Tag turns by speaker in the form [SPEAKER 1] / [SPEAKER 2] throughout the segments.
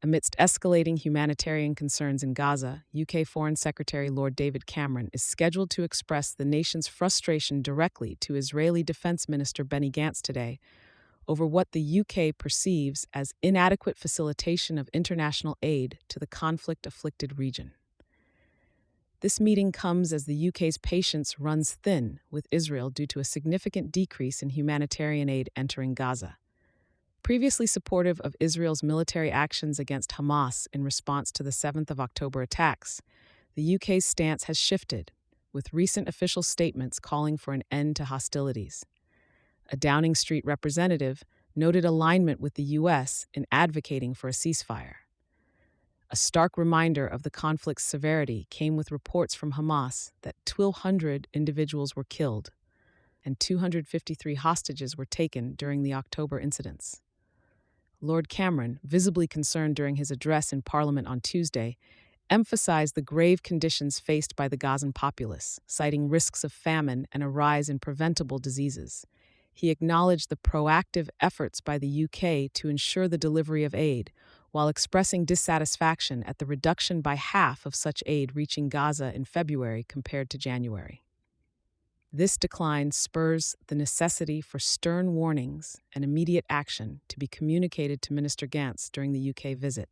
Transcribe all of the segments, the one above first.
[SPEAKER 1] Amidst escalating humanitarian concerns in Gaza, UK Foreign Secretary Lord David Cameron is scheduled to express the nation's frustration directly to Israeli Defense Minister Benny Gantz today over what the UK perceives as inadequate facilitation of international aid to the conflict-afflicted region. This meeting comes as the UK's patience runs thin with Israel due to a significant decrease in humanitarian aid entering Gaza. Previously supportive of Israel's military actions against Hamas in response to the 7th of October attacks, the UK's stance has shifted, with recent official statements calling for an end to hostilities. A Downing Street representative noted alignment with the US in advocating for a ceasefire. A stark reminder of the conflict's severity came with reports from Hamas that 1,200 individuals were killed and 253 hostages were taken during the October incidents. Lord Cameron, visibly concerned during his address in Parliament on Tuesday, emphasized the grave conditions faced by the Gazan populace, citing risks of famine and a rise in preventable diseases. He acknowledged the proactive efforts by the UK to ensure the delivery of aid, while expressing dissatisfaction at the reduction by half of such aid reaching Gaza in February compared to January. This decline spurs the necessity for stern warnings and immediate action to be communicated to Minister Gantz during the UK visit.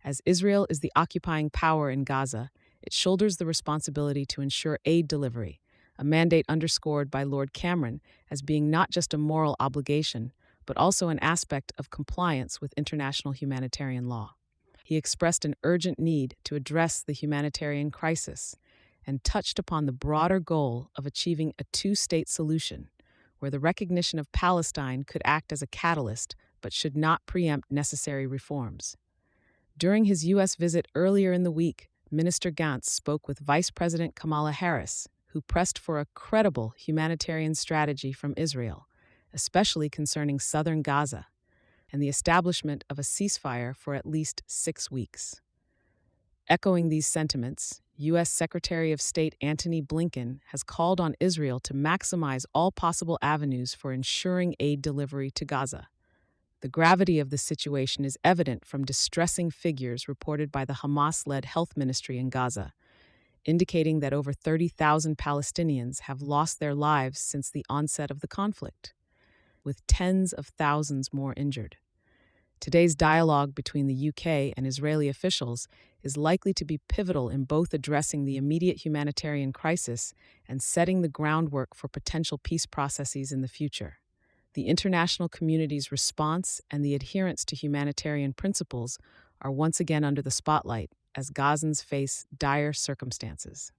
[SPEAKER 1] As Israel is the occupying power in Gaza, it shoulders the responsibility to ensure aid delivery, a mandate underscored by Lord Cameron as being not just a moral obligation, but also an aspect of compliance with international humanitarian law. He expressed an urgent need to address the humanitarian crisis and touched upon the broader goal of achieving a two-state solution, where the recognition of Palestine could act as a catalyst but should not preempt necessary reforms. During his U.S. visit earlier in the week, Minister Gantz spoke with Vice President Kamala Harris, who pressed for a credible humanitarian strategy from Israel, especially concerning southern Gaza, and the establishment of a ceasefire for at least 6 weeks. Echoing these sentiments, U.S. Secretary of State Antony Blinken has called on Israel to maximize all possible avenues for ensuring aid delivery to Gaza. The gravity of the situation is evident from distressing figures reported by the Hamas-led health ministry in Gaza, indicating that over 30,000 Palestinians have lost their lives since the onset of the conflict, with tens of thousands more injured. Today's dialogue between the UK and Israeli officials is likely to be pivotal in both addressing the immediate humanitarian crisis and setting the groundwork for potential peace processes in the future. The international community's response and the adherence to humanitarian principles are once again under the spotlight as Gazans face dire circumstances.